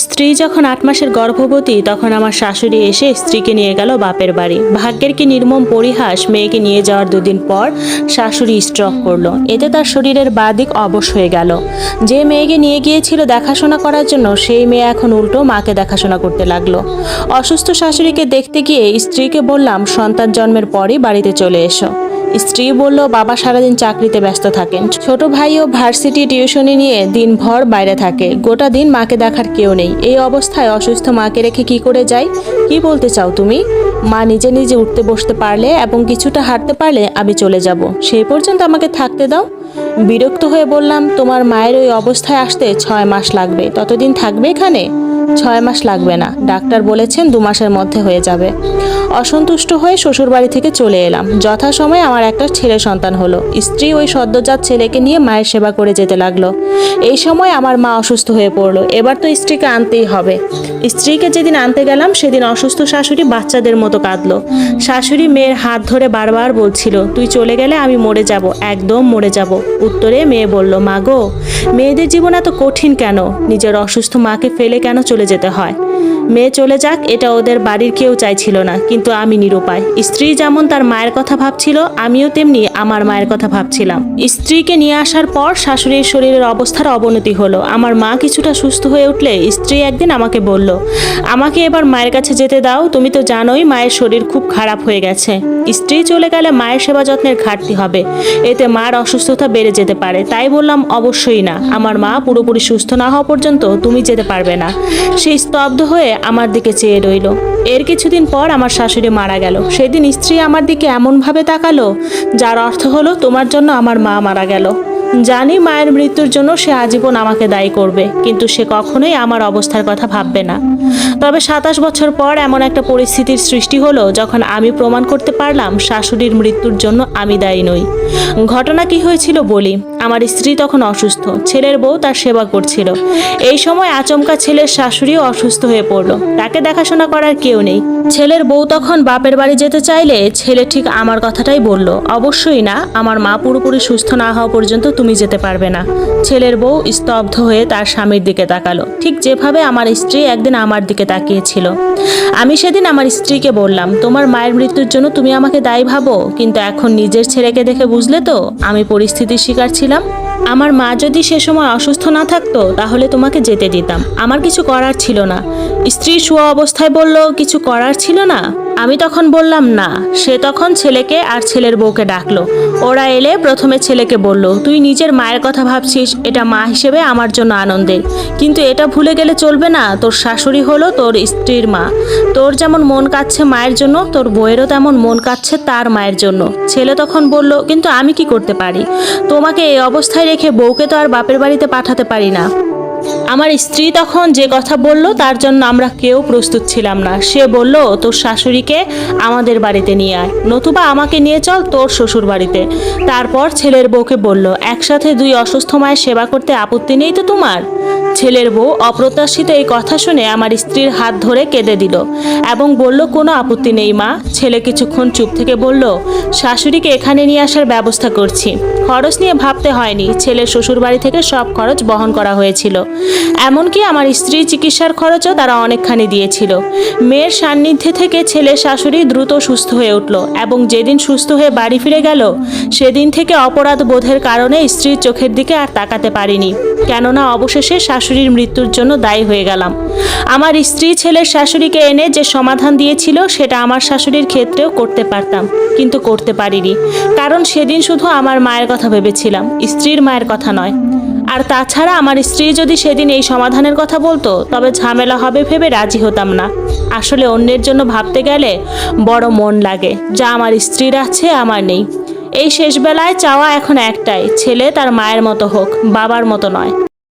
স্ত্রী যখন 8 মাসের গর্ভবতী তখন আমার শাশুড়ি এসে স্ত্রীকে নিয়ে গেল বাপের বাড়ি। ভাগ্যের কি নির্মম পরিহাস, মেয়েকে নিয়ে যাওয়ার দুদিন পর শাশুড়ি স্ট্রোক করলো। এতে তার শরীরের বাঁ দিক অবশ হয়ে গেল। যে মেয়েকে নিয়ে গিয়েছিল দেখাশোনা করার জন্য সেই মেয়ে এখন উল্টো মাকে দেখাশোনা করতে লাগলো। অসুস্থ শাশুড়িকে দেখতে গিয়ে স্ত্রীকে বললাম সন্তান জন্মের পরই বাড়িতে চলে এসো। স্ত্রী বলল বাবা সারাদিন চাকরিতে ব্যস্ত থাকেন, ছোট ভাইও ভার্সিটি টিউশনি নিয়ে দিনভর বাইরে থাকে, গোটা দিন মাকে দেখার কেউ নেই। এই অবস্থায় অসুস্থ মাকে রেখে কি করে যাই? কি বলতে চাও তুমি? মা নিজে নিজে উঠতে বসতে পারলে এবং কিছুটা হাঁটতে পারলে আমি চলে যাব, সেই পর্যন্ত আমাকে থাকতে দাও। বিরক্ত হয়ে বললাম তোমার মায়ের ওই অবস্থায় আসতে 6 মাস লাগবে, ততদিন থাকবে এখানে? 6 মাস লাগবে না, ডাক্তার বলেছেন 2 মাসের মধ্যে হয়ে যাবে। অসন্তুষ্ট হয়ে শ্বশুর বাড়ি থেকে চলে এলাম। যথাসময়ে আমার একটা ছেলে সন্তান হলো। স্ত্রী ওই সদ্যজাত ছেলেকে নিয়ে মায়ের সেবা করে যেতে লাগলো। এই সময় আমার মা অসুস্থ হয়ে পড়লো। এবার তো স্ত্রীকে আনতেই হবে। স্ত্রীকে যেদিন আনতে গেলাম সেদিন অসুস্থ শাশুড়ি বাচ্চাদের মতো কাঁদলো। শাশুড়ি মেয়ের হাত ধরে বারবার বলছিল তুই চলে গেলে আমি মরে যাব, একদম মরে যাব। উত্তরে মেয়ে বলল মা গো, মেয়েদের জীবন এত কঠিন কেন? নিজের অসুস্থ মাকে ফেলে কেন চলে যেতে হয়? মেয়ে চলে যাক, এটা ওদের বাড়ির কেউ চাইছিল না, কিন্তু আমি নিরুপায়। স্ত্রী যেমন তার মায়ের কথা ভাবছিল, আমিও তেমনি আমার মায়ের কথা ভাবছিলাম। স্ত্রীকে নিয়ে আসার পর শাশুড়ির শরীরের অবস্থার অবনতি হলো। আমার মা কিছুটা সুস্থ হয়ে উঠলে স্ত্রী একদিন আমাকে বলল আমাকে এবার মায়ের কাছে যেতে দাও, তুমি তো জানোই মায়ের শরীর খুব খারাপ হয়ে গেছে। স্ত্রী চলে গেলে মায়ের সেবা যত্নের ঘাটতি হবে, এতে মার অসুস্থতা বেড়ে যেতে পারে। তাই বললাম অবশ্যই না, আমার মা পুরোপুরি সুস্থ না হওয়া পর্যন্ত তুমি যেতে পারবে না। সে স্তব্ধ হয়ে আমার দিকে চেয়ে রইল। এর কিছুদিন পর আমার শাশুড়ি মারা গেল। সেদিন স্ত্রী আমার দিকে এমনভাবে তাকালো যার অর্থ হলো তোমার জন্য আমার মা মারা গেল। জানি মায়ের মৃত্যুর জন্য সে আজীবন আমাকে দায়ী করবে, কিন্তু সে কখনোই আমার অবস্থার কথা ভাববে না। তবে 27 বছর পর এমন একটা পরিস্থিতির সৃষ্টি হলো যখন আমি প্রমাণ করতে পারলাম শাশুড়ির মৃত্যুর জন্য আমি দায়ী নই। ঘটনা কি হয়েছিল বলি। আমার স্ত্রী তখন অসুস্থ, ছেলের বউ তার সেবা করছিল। এই সময় আচমকা ছেলের শাশুড়িও অসুস্থ হয়ে পড়লো। তাকে দেখাশোনা করার কেউ নেই। ছেলের বউ তখন বাপের বাড়ি যেতে চাইলে ছেলে ঠিক আমার কথাটাই বলল, অবশ্যই না, আমার মা পুরোপুরি সুস্থ না হওয়া পর্যন্ত তুমি যেতে পারবে না। ছেলের বউ স্তব্ধ হয়ে তার স্বামীর দিকে তাকালো, ঠিক যেভাবে আমার স্ত্রী একদিন আমার দিকে তাকিয়েছিল। আমি সেদিন আমার স্ত্রীকে বললাম তোমার মায়ের মৃত্যুর জন্য তুমি আমাকে দায়ী ভাবো, কিন্তু এখন নিজের ছেলেকে দেখে বুঝলে তো আমি পরিস্থিতির শিকার ছিলাম। আমার মা যদি সে সময় অসুস্থ না থাকতো তাহলে তোমাকে যেতে দিতাম, আমার কিছু করার ছিল না। স্ত্রী শোয়া অবস্থায় বলল কিছু করার ছিল না। আমি তখন বললাম না। সে তখন ছেলেকে আর ছেলের বউকে ডাকলো। ওরা এলে প্রথমে ছেলেকে বলল তুই নিজের মায়ের কথা ভাবছিস, এটা মা হিসেবে আমার জন্য আনন্দের, কিন্তু এটা ভুলে গেলে চলবে না তোর শাশুড়ি হলো তোর স্ত্রীর মা। তোর যেমন মন কাচ্ছে মায়ের জন্য, তোর বউয়েরও তেমন মন কাচ্ছে তার মায়ের জন্য। ছেলে তখন বলল কিন্তু আমি কি করতে পারি? তোমাকে এই অবস্থায় রেখে বউকে তো আর বাপের বাড়িতে পাঠাতে পারি না। আমার স্ত্রী তখন যে কথা বলল তার জন্য আমরা কেউ প্রস্তুত ছিলাম না। সে বলল তোর শাশুড়িকে আমাদের বাড়িতে নিয়ে আয়, নতুবা আমাকে নিয়ে চল তোর শ্বশুর বাড়িতে। তারপর ছেলের বউকে বলল একসাথে 2 অসুস্থ মায়ের সেবা করতে আপত্তি নেই তো তোমার? ছেলের বউ অপ্রত্যাশিত এই কথা শুনে আমার স্ত্রীর হাত ধরে কেঁদে দিল এবং বলল কোনো আপত্তি নেই মা। ছেলে কিছুক্ষণ চুপ থেকে বলল শাশুড়িকে এখানে নিয়ে আসার ব্যবস্থা করছি। খরচ নিয়ে ভাবতে হয়নি, ছেলের শ্বশুর বাড়ি থেকে সব খরচ বহন করা হয়েছিল। এমনকি আমার স্ত্রীর চিকিৎসার খরচও তারা অনেকখানি দিয়েছিল। মেয়ের সান্নিধ্যে থেকে ছেলের শাশুড়ি দ্রুত সুস্থ হয়ে উঠল এবং যেদিন সুস্থ হয়ে বাড়ি ফিরে গেল সেদিন থেকে অপরাধ বোধের কারণে স্ত্রীর চোখের দিকে আর তাকাতে পারিনি, কেননা অবশেষে শাশুড়ির মৃত্যুর জন্য দায়ী হয়ে গেলাম। আমার স্ত্রী ছেলের শাশুড়িকে এনে যে সমাধান দিয়েছিল সেটা আমার শাশুড়ির ক্ষেত্রেও করতে পারতাম, কিন্তু করতে পারিনি, কারণ সেদিন শুধু আমার মায়ের কথা ভেবেছিলাম, স্ত্রীর মায়ের কথা নয়। আর তাছাড়া আমার স্ত্রী যদি সেদিন এই সমাধানের কথা বলতো তবে ঝামেলা হবে ভেবে রাজি হতাম না। আসলে অন্যের জন্য ভাবতে গেলে বড় মন লাগে, যা আমার স্ত্রীর আছে আমার নেই। এই শেষ বেলায় চাওয়া এখন একটাই, ছেলে তার মায়ের মতো হোক, বাবার মতো নয়।